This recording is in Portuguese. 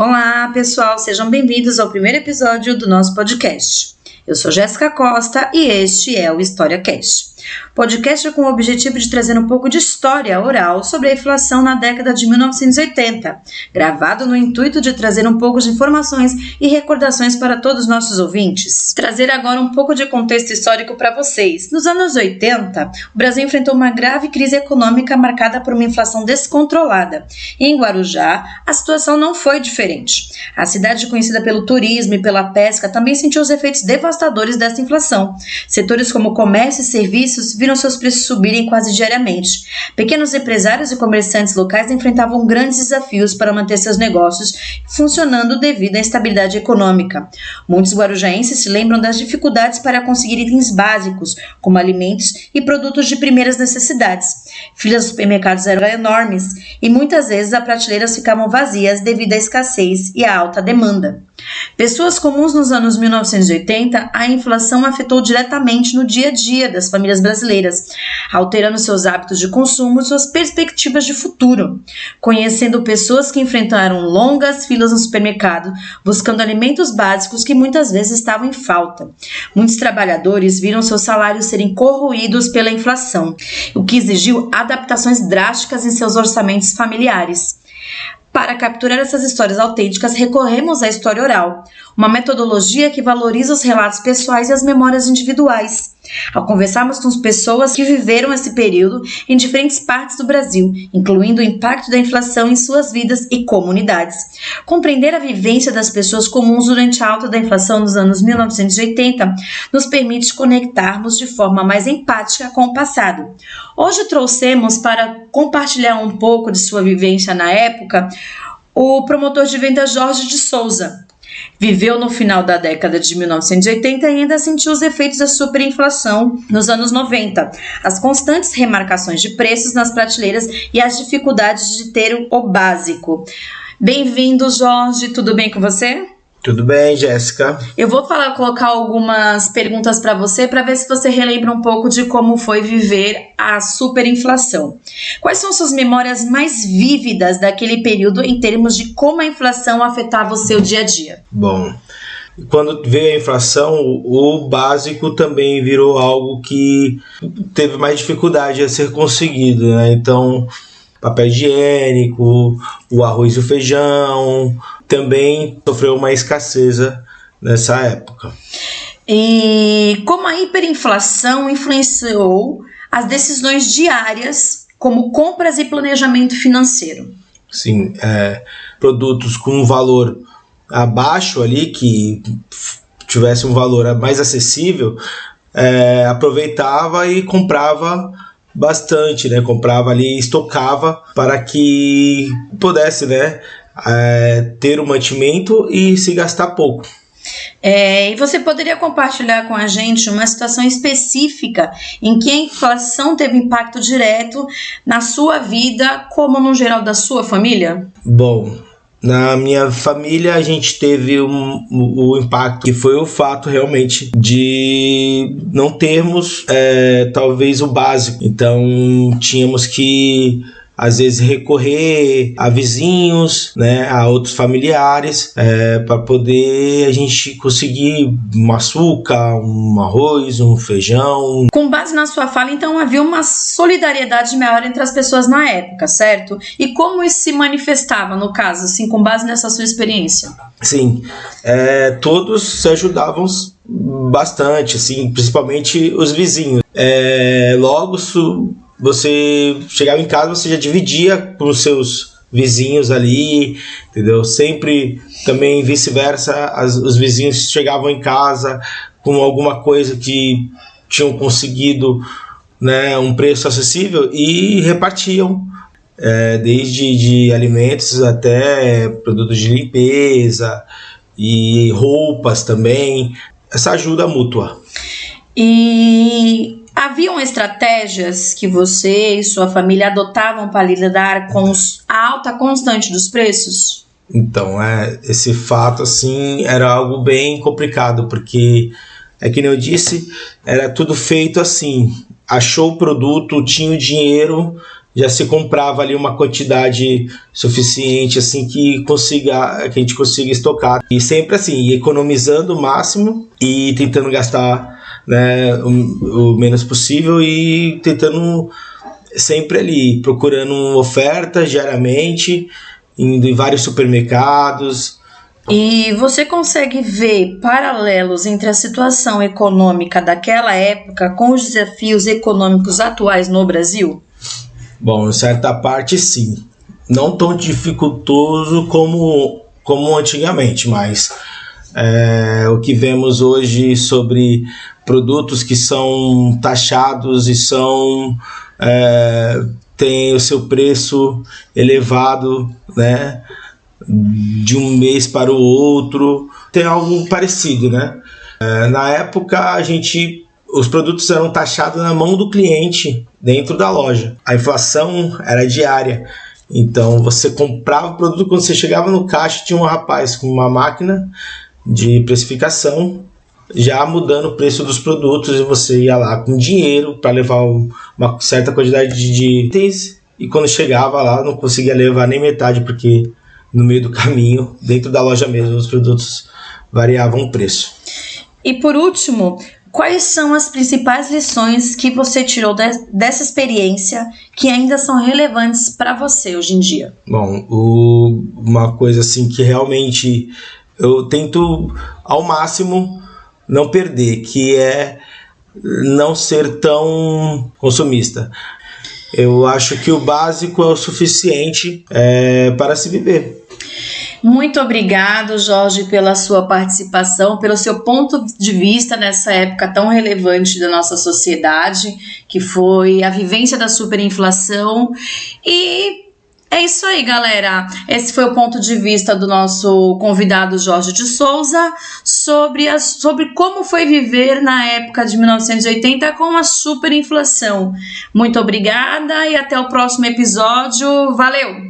Olá, pessoal, sejam bem-vindos ao primeiro episódio do nosso podcast. Eu sou Jéssica Costa e este é o HistóriaCast. Podcast é com o objetivo de trazer um pouco de história oral sobre a inflação na década de 1980, gravado no intuito de trazer um pouco de informações e recordações para todos os nossos ouvintes. Trazer agora um pouco de contexto histórico para vocês. Nos anos 80, o Brasil enfrentou uma grave crise econômica marcada por uma inflação descontrolada. E em Guarujá, a situação não foi diferente. A cidade, conhecida pelo turismo e pela pesca, também sentiu os efeitos devastadores dessa inflação. Setores como comércio e serviços viram seus preços subirem quase diariamente. Pequenos empresários e comerciantes locais enfrentavam grandes desafios para manter seus negócios funcionando devido à instabilidade econômica. Muitos guarujaenses se lembram das dificuldades para conseguir itens básicos, como alimentos e produtos de primeiras necessidades. Filas dos supermercados eram enormes e muitas vezes as prateleiras ficavam vazias devido à escassez e à alta demanda. Pessoas comuns nos anos 1980, a inflação afetou diretamente no dia a dia das famílias brasileiras, alterando seus hábitos de consumo e suas perspectivas de futuro. Conhecendo pessoas que enfrentaram longas filas no supermercado, buscando alimentos básicos que muitas vezes estavam em falta. Muitos trabalhadores viram seus salários serem corroídos pela inflação, o que exigiu adaptações drásticas em seus orçamentos familiares. Para capturar essas histórias autênticas, recorremos à história oral, uma metodologia que valoriza os relatos pessoais e as memórias individuais. Ao conversarmos com pessoas que viveram esse período em diferentes partes do Brasil, incluindo o impacto da inflação em suas vidas e comunidades. Compreender a vivência das pessoas comuns durante a alta da inflação nos anos 1980 nos permite conectarmos de forma mais empática com o passado. Hoje trouxemos para compartilhar um pouco de sua vivência na época o promotor de vendas Jorge de Souza. Viveu no final da década de 1980 e ainda sentiu os efeitos da superinflação nos anos 90, as constantes remarcações de preços nas prateleiras e as dificuldades de ter o básico. Bem-vindo, Jorge, tudo bem com você? Tudo bem, Jéssica. Eu vou colocar algumas perguntas para você para ver se você relembra um pouco de como foi viver a superinflação. Quais são suas memórias mais vívidas daquele período em termos de como a inflação afetava o seu dia a dia? Bom, quando veio a inflação, o básico também virou algo que teve mais dificuldade a ser conseguido, né? Então, papel higiênico, o arroz e o feijão também sofreu uma escassez nessa época. E como a hiperinflação influenciou as decisões diárias, como compras e planejamento financeiro? Sim, produtos com um valor abaixo ali, que tivesse um valor mais acessível, aproveitava e comprava bastante, né? Comprava ali e estocava para que pudesse, né, ter o mantimento e se gastar pouco. E você poderia compartilhar com a gente uma situação específica em que a inflação teve impacto direto na sua vida, como no geral da sua família? Bom, na minha família a gente teve o impacto que foi o fato realmente de não termos talvez o básico. Então tínhamos que às vezes recorrer a vizinhos, né, a outros familiares, para poder a gente conseguir um açúcar, um arroz, um feijão. Com base na sua fala, então, havia uma solidariedade maior entre as pessoas na época, certo? E como isso se manifestava, no caso, assim, com base nessa sua experiência? Sim, todos se ajudavam bastante, assim, principalmente os vizinhos. Logo, você chegava em casa, você já dividia com os seus vizinhos ali, entendeu? Sempre também vice-versa, os vizinhos chegavam em casa com alguma coisa que tinham conseguido, né, um preço acessível e repartiam, desde de alimentos até produtos de limpeza e roupas também, essa ajuda mútua. E haviam estratégias que você e sua família adotavam para lidar com a alta constante dos preços? Então, esse fato assim era algo bem complicado, porque que nem eu disse, era tudo feito assim, achou o produto, tinha o dinheiro, já se comprava ali uma quantidade suficiente assim que a gente consiga estocar. E sempre assim, economizando o máximo e tentando gastar, né, o menos possível e tentando sempre ali, procurando ofertas diariamente, indo em vários supermercados. E você consegue ver paralelos entre a situação econômica daquela época com os desafios econômicos atuais no Brasil? Bom, em certa parte sim. Não tão dificultoso como antigamente, mas o que vemos hoje sobre produtos que são taxados e têm o seu preço elevado, né, de um mês para o outro, tem algo parecido, né? Na época os produtos eram taxados na mão do cliente dentro da loja. A inflação era diária. Então você comprava o produto, quando você chegava no caixa tinha um rapaz com uma máquina de precificação já mudando o preço dos produtos e você ia lá com dinheiro para levar uma certa quantidade de itens e quando chegava lá não conseguia levar nem metade porque no meio do caminho, dentro da loja mesmo, os produtos variavam o preço. E por último, quais são as principais lições que você tirou dessa experiência que ainda são relevantes para você hoje em dia? Bom, uma coisa assim que realmente eu tento ao máximo não perder, que é não ser tão consumista. Eu acho que o básico é o suficiente para se viver. Muito obrigado, Jorge, pela sua participação, pelo seu ponto de vista nessa época tão relevante da nossa sociedade, que foi a vivência da superinflação. E é isso aí, galera. Esse foi o ponto de vista do nosso convidado Jorge de Souza sobre como foi viver na época de 1980 com a superinflação. Muito obrigada e até o próximo episódio. Valeu!